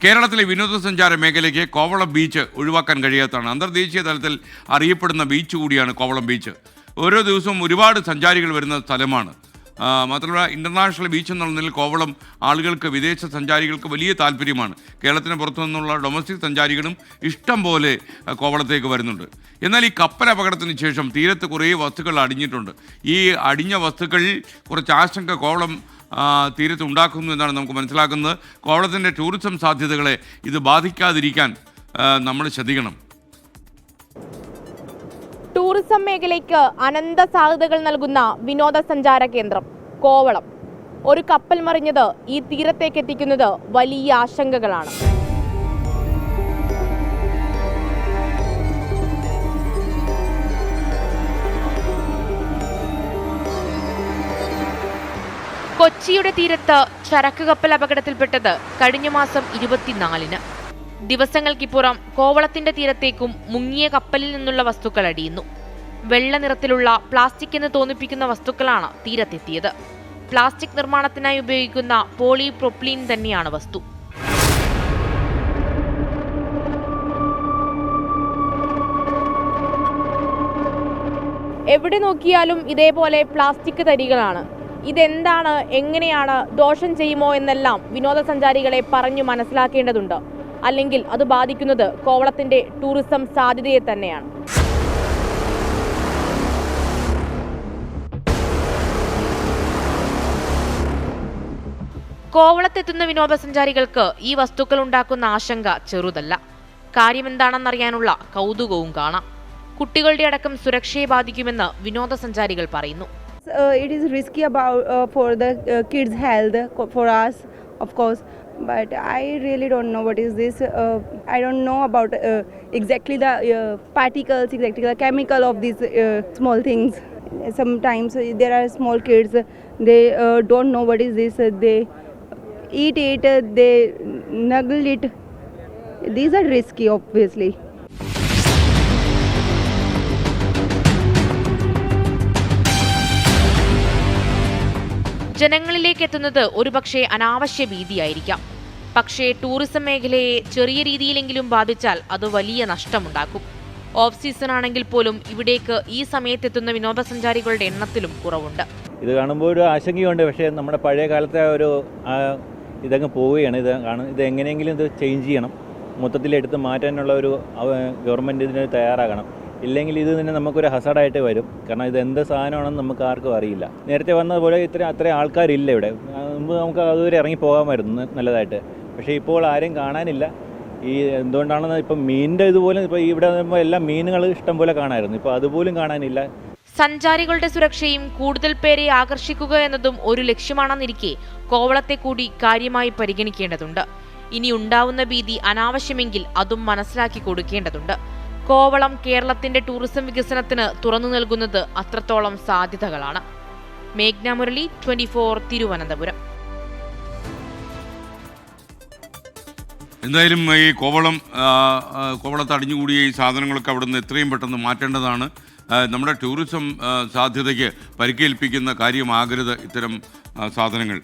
കേരളത്തിലെ വിനോദസഞ്ചാര മേഖലയ്ക്ക് കോവളം ബീച്ച് ഒഴിവാക്കാൻ കഴിയാത്തതാണ്. അന്തർദേശീയ തലത്തിൽ അറിയപ്പെടുന്ന ബീച്ച് കൂടിയാണ് കോവളം ബീച്ച്. ഓരോ ദിവസവും ഒരുപാട് സഞ്ചാരികൾ വരുന്ന സ്ഥലമാണ്. മാത്രമല്ല ഇൻ്റർനാഷണൽ ബീച്ച് എന്നുള്ള നിലയിൽ കോവളം ആളുകൾക്ക്, വിദേശ സഞ്ചാരികൾക്ക് വലിയ താല്പര്യമാണ്. കേരളത്തിന് പുറത്തു നിന്നുള്ള ഡൊമസ്റ്റിക് സഞ്ചാരികളും ഇഷ്ടം പോലെ കോവളത്തേക്ക് വരുന്നുണ്ട്. എന്നാൽ ഈ കപ്പൽ അപകടത്തിന് ശേഷം തീരത്ത് കുറേ വസ്തുക്കൾ അടിഞ്ഞിട്ടുണ്ട്. ഈ അടിഞ്ഞ വസ്തുക്കളിൽ കുറച്ച് ആശങ്ക കോവളം തീരത്ത് ഉണ്ടാക്കുന്നു എന്നാണ് നമുക്ക് മനസ്സിലാക്കുന്നത്. കോവളത്തിൻ്റെ ടൂറിസം സാധ്യതകളെ ഇത് ബാധിക്കാതിരിക്കാൻ നമ്മൾ ശ്രദ്ധിക്കണം. ടൂറിസം മേഖലയ്ക്ക് അനന്ത സാധ്യതകൾ നൽകുന്ന വിനോദസഞ്ചാര കേന്ദ്രം കോവളം. ഒരു കപ്പൽ മറിഞ്ഞത് ഈ തീരത്തേക്ക് എത്തിക്കുന്നത് വലിയ ആശങ്കകളാണ്. കൊച്ചിയുടെ തീരത്ത് ചരക്ക് കപ്പൽ അപകടത്തിൽപ്പെട്ടത് കഴിഞ്ഞ മാസം 24-ന്. ദിവസങ്ങൾക്കിപ്പുറം കോവളത്തിന്റെ തീരത്തേക്കും മുങ്ങിയ കപ്പലിൽ നിന്നുള്ള വസ്തുക്കൾ അടിയുന്നു. വെള്ള നിറത്തിലുള്ള പ്ലാസ്റ്റിക് എന്ന് തോന്നിപ്പിക്കുന്ന വസ്തുക്കളാണ് തീരത്തെത്തിയത്. പ്ലാസ്റ്റിക് നിർമ്മാണത്തിനായി ഉപയോഗിക്കുന്ന പോളിപ്രൊപ്പിലീൻ തന്നെയാണ് വസ്തു. എവിടെ നോക്കിയാലും ഇതേപോലെ പ്ലാസ്റ്റിക് തരികളാണ്. ഇതെന്താണ്, എങ്ങനെയാണ്, ദോഷം ചെയ്യുമോ എന്നെല്ലാം വിനോദസഞ്ചാരികളെ പറഞ്ഞു മനസ്സിലാക്കേണ്ടതുണ്ട്. അല്ലെങ്കിൽ അത് ബാധിക്കുന്നത് കോവളത്തിന്റെ ടൂറിസം സാധ്യതയെ തന്നെയാണ്. കോവളത്തെത്തുന്ന വിനോദസഞ്ചാരികൾക്ക് ഈ വസ്തുക്കൾ ഉണ്ടാക്കുന്ന ആശങ്ക ചെറുതല്ല. കാര്യമെന്താണെന്നറിയാനുള്ള കൗതുകവും കാണാം. കുട്ടികളുടെ അടക്കം സുരക്ഷയെ ബാധിക്കുമെന്ന് വിനോദസഞ്ചാരികൾ പറയുന്നു. It is risky for the kids' health, for us, of course. But I really don't know what is this. I don't know about exactly the particles, exactly the chemical of these small things. Sometimes there are small kids, they don't know what is this. They eat it, they nuggle it. These are risky, obviously. ജനങ്ങളിലേക്ക് എത്തുന്നത് ഒരുപക്ഷെ അനാവശ്യ ഭീതിയായിരിക്കാം. പക്ഷേ tourism മേഖലയെ ചെറിയ രീതിയിലെങ്കിലും ബാധിച്ചാൽ അത് വലിയ നഷ്ടമുണ്ടാക്കും. ഓഫ് സീസൺ ആണെങ്കിൽ പോലും ഇവിടേക്ക് ഈ സമയത്തെത്തുന്ന വിനോദസഞ്ചാരികളുടെ എണ്ണത്തിലും കുറവുണ്ട്. ഇത് കാണുമ്പോൾ ഒരു ആശങ്കയുണ്ട്. പക്ഷേ നമ്മുടെ പഴയ കാലത്തെ ഒരു ഇതങ്ങ് പോവുകയാണ്. ഇത് എങ്ങനെയെങ്കിലും ഇത് ചേഞ്ച് ചെയ്യണം, മൊത്തത്തിൽ എടുത്ത് മാറ്റാനുള്ള ഒരു ഗവൺമെൻറ് ഇതിന് തയ്യാറാകണം. ഇല്ലെങ്കിൽ ഇത് തന്നെ നമുക്കൊരു ഹസാഡായിട്ട് വരും. കാരണം ഇത് എന്ത് സാധനമാണെന്ന് നമുക്ക് ആർക്കും അറിയില്ല. നേരത്തെ വന്നതുപോലെ അത്രയും ആൾക്കാരില്ല ഇവിടെ. മുമ്പ് നമുക്ക് അതുവരെ ഇറങ്ങി പോകാമായിരുന്നു നല്ലതായിട്ട്. പക്ഷേ ഇപ്പോൾ ആരെയും കാണാനില്ല. ഈ എന്തുകൊണ്ടാണെന്ന് ഇപ്പം മീനിൻ്റെ ഇതുപോലും ഇപ്പോൾ ഇവിടെ എല്ലാം മീനുകൾ ഇഷ്ടം പോലെ കാണാമായിരുന്നു. ഇപ്പോൾ അതുപോലും കാണാനില്ല. സഞ്ചാരികളുടെ സുരക്ഷയും കൂടുതൽ പേരെ ആകർഷിക്കുക എന്നതും ഒരു ലക്ഷ്യമാണെന്നിരിക്കെ കോവളത്തെ കൂടി കാര്യമായി പരിഗണിക്കേണ്ടതുണ്ട്. ഇനി ഉണ്ടാവുന്ന ഭീതി അനാവശ്യമെങ്കിൽ അതും മനസ്സിലാക്കി കൊടുക്കേണ്ടതുണ്ട്. കോവളം കേരളത്തിന്റെ ടൂറിസം വികസനത്തിന് തുറന്നു നൽകുന്നത് അത്രത്തോളം സാധ്യതകളാണ്. മേഘ്ന മുരളി, 24, തിരുവനന്തപുരം. എന്തായാലും ഈ കോവളത്ത് അടിഞ്ഞുകൂടിയ ഈ സാധനങ്ങളൊക്കെ അവിടെ നിന്ന് എത്രയും പെട്ടെന്ന് മാറ്റേണ്ടതാണ്. നമ്മുടെ ടൂറിസം സാധ്യതയ്ക്ക് പരിക്കേൽപ്പിക്കുന്ന കാര്യമാകരുത് ഇത്തരം സാധനങ്ങൾ.